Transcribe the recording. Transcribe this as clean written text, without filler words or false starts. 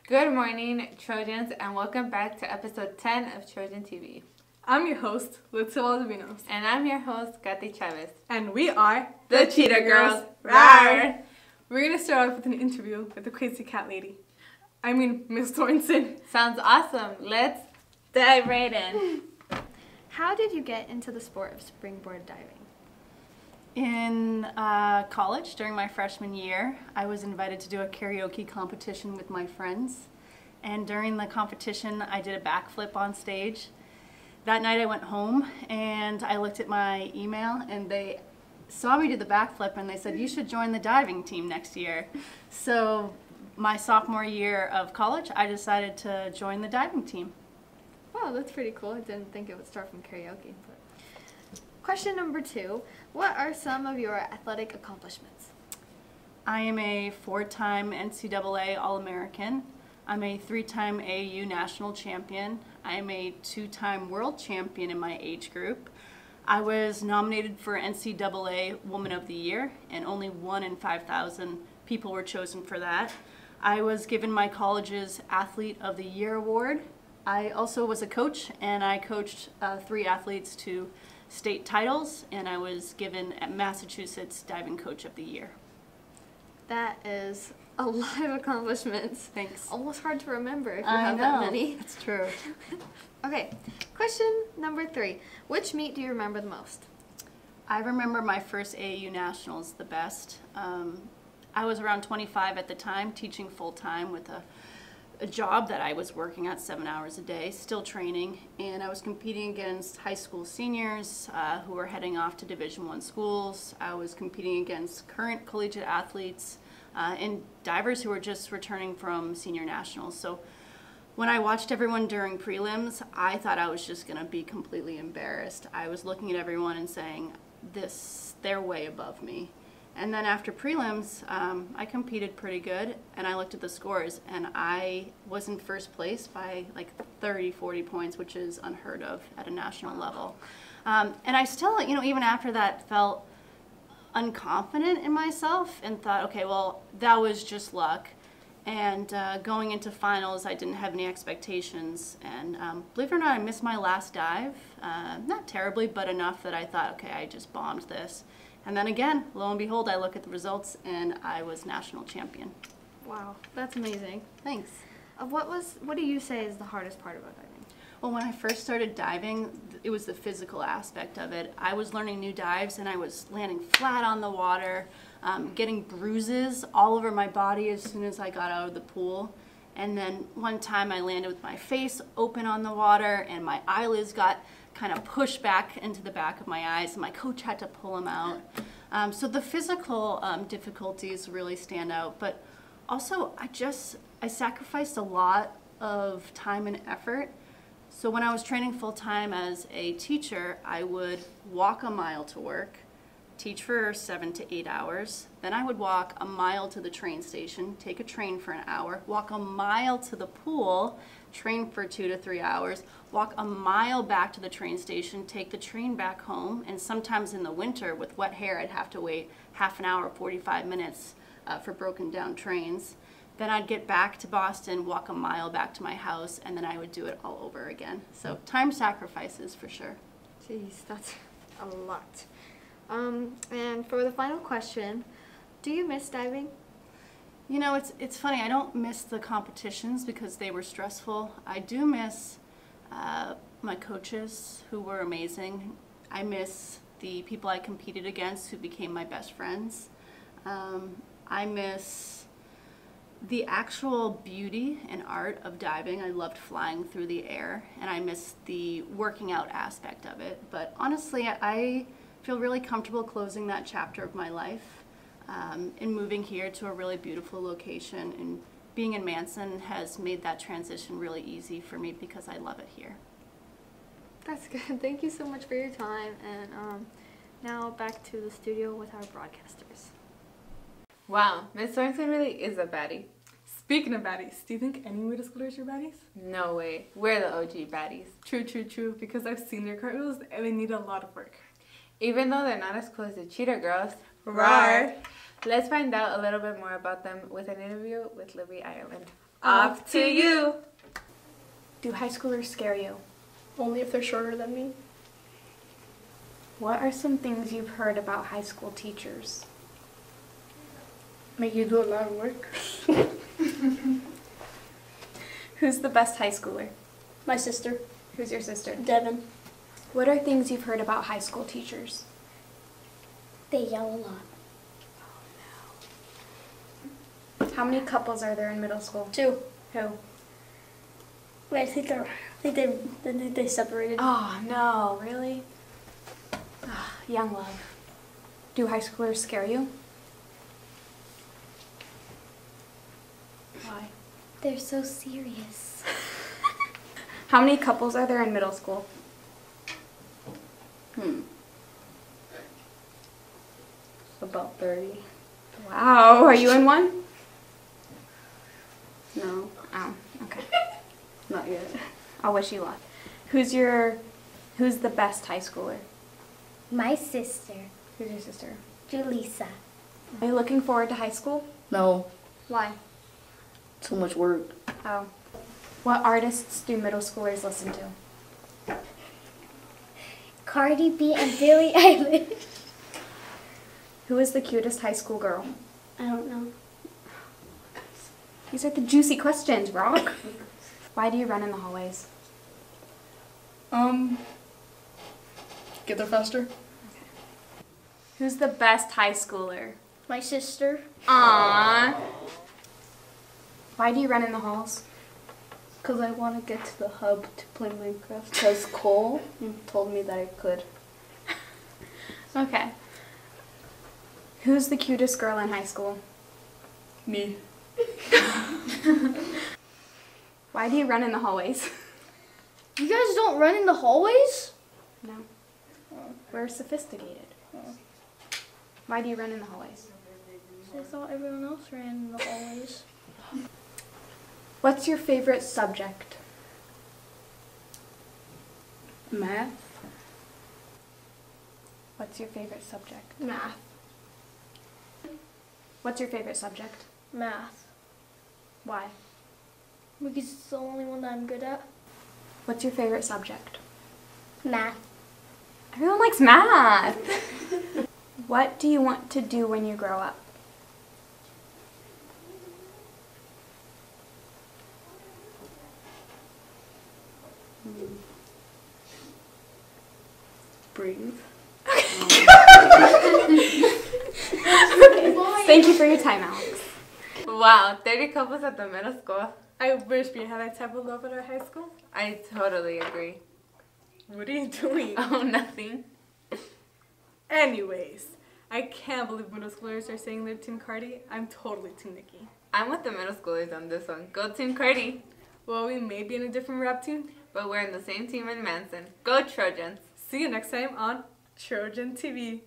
Good morning, Trojans, and welcome back to episode 10 of Trojan TV. I'm your host, Litzy. And I'm your host, Kati. And we are the Cheetah Girls. Rawr! We're going to start off with an interview with the crazy cat lady. I mean, Miss Sorenson. Sounds awesome. Let's dive right in. How did you get into the sport of springboard diving? In college, during my freshman year, I was invited to do a karaoke competition with my friends. And during the competition, I did a backflip on stage. That night I went home and I looked at my email and they saw me do the backflip and they said, you should join the diving team next year. So my sophomore year of college, I decided to join the diving team. Wow, that's pretty cool. I didn't think it would start from karaoke. But... Question number 2. What are some of your athletic accomplishments? I am a 4-time NCAA All-American. I'm a 3-time AAU national champion. I am a 2-time world champion in my age group. I was nominated for NCAA Woman of the Year, and only 1 in 5,000 people were chosen for that. I was given my college's Athlete of the Year award. I also was a coach, and I coached 3 athletes to state titles, and I was given Massachusetts Diving Coach of the Year. That is a lot of accomplishments. Thanks. Almost hard to remember if you have that many. It's true. Okay, question number 3. Which meet do you remember the most? I remember my first AAU Nationals the best. I was around 25 at the time, teaching full-time with a job that I was working at 7 hours a day, still training, and I was competing against high school seniors who were heading off to Division I schools. I was competing against current collegiate athletes and divers who were just returning from senior nationals. So when I watched everyone during prelims, I thought I was just going to be completely embarrassed. I was looking at everyone and saying, they're way above me. And then after prelims, I competed pretty good, and I looked at the scores, and I was in first place by like 30, 40 points, which is unheard of at a national level. And I still, even after that, felt unconfident in myself and thought, okay, well, that was just luck. And going into finals, I didn't have any expectations. And believe it or not, I missed my last dive. Not terribly, but enough that I thought, okay, I just bombed this. And then again, lo and behold, I look at the results and I was national champion. Wow, that's amazing. Thanks. What do you say is the hardest part about diving? Well, when I first started diving, it was the physical aspect of it. I was learning new dives and I was landing flat on the water, getting bruises all over my body as soon as I got out of the pool. And then one time I landed with my face open on the water and my eyelids got kind of pushed back into the back of my eyes, and my coach had to pull them out. So the physical difficulties really stand out, but also I sacrificed a lot of time and effort. So when I was training full-time as a teacher, I would walk a mile to work, teach for 7 to 8 hours, then I would walk a mile to the train station, take a train for an hour, walk a mile to the pool, train for 2 to 3 hours, walk a mile back to the train station, take the train back home, and sometimes in the winter with wet hair I'd have to wait half an hour, 45 minutes for broken down trains. Then I'd get back to Boston, walk a mile back to my house, and then I would do it all over again. So time sacrifices for sure. Jeez, that's a lot. And for the final question, do you miss diving? It's funny, I don't miss the competitions because they were stressful. I do miss my coaches who were amazing. I miss the people I competed against who became my best friends. I miss the actual beauty and art of diving. I loved flying through the air, and I miss the working out aspect of it. But honestly, I feel really comfortable closing that chapter of my life and moving here to a really beautiful location, and being in Manson has made that transition really easy for me because I love it here. That's good. Thank you so much for your time, and now back to the studio with our broadcasters. Wow, Miss Sorenson really is a baddie. Speaking of baddies, do you think any middle schoolers are baddies? No way. We're the OG baddies. True, because I've seen their cartwheels and they need a lot of work. Even though they're not as cool as the Cheetah Girls. Rawr! Let's find out a little bit more about them with an interview with Libbey, Ireland. Up to you. Do high schoolers scare you? Only if they're shorter than me. What are some things you've heard about high school teachers? Make you do a lot of work. Who's the best high schooler? My sister, Who's your sister? Devin. What are things you've heard about high school teachers? They yell a lot. How many couples are there in middle school? 2. Who? Wait, I think they separated. Oh, no, really? Young love. Do high schoolers scare you? Why? They're so serious. How many couples are there in middle school? About 30. Wow, are you in one? No, Oh, okay. not yet. I'll wish you luck. Who's the best high schooler? My sister, Who's your sister? Julissa. Are you looking forward to high school? No, Why? too much work. Oh. What artists do middle schoolers listen to? Cardi B and Billie Eilish. Who is the cutest high school girl? I don't know. These are the juicy questions, Rock. Why do you run in the hallways? Get there faster. Who's the best high schooler? My sister. Aww. Why do you run in the halls? Because I want to get to the hub to play Minecraft. Because Cole told me that I could. Okay. Who's the cutest girl in high school? Me. Why do you run in the hallways? You guys don't run in the hallways? No. We're sophisticated. Why do you run in the hallways? I thought everyone else ran in the hallways. What's your favorite subject? Math? What's your favorite subject? Math. What's your favorite subject? Math. Why? Because it's the only one that I'm good at. What's your favorite subject? Math. Everyone likes math. What do you want to do when you grow up? Breathe. Thank you for your time, Alex. Wow, 30 couples at the middle school. I wish we had that type of love at our high school. I totally agree. What are you doing? Oh, nothing. Anyways, I can't believe middle schoolers are saying they're Team Cardi. I'm totally Team Nikki. I'm with the middle schoolers on this one. Go Team Kati. Well, we may be in a different rap team. But we're in the same team in Manson. Go Trojans. See you next time on Trojan TV.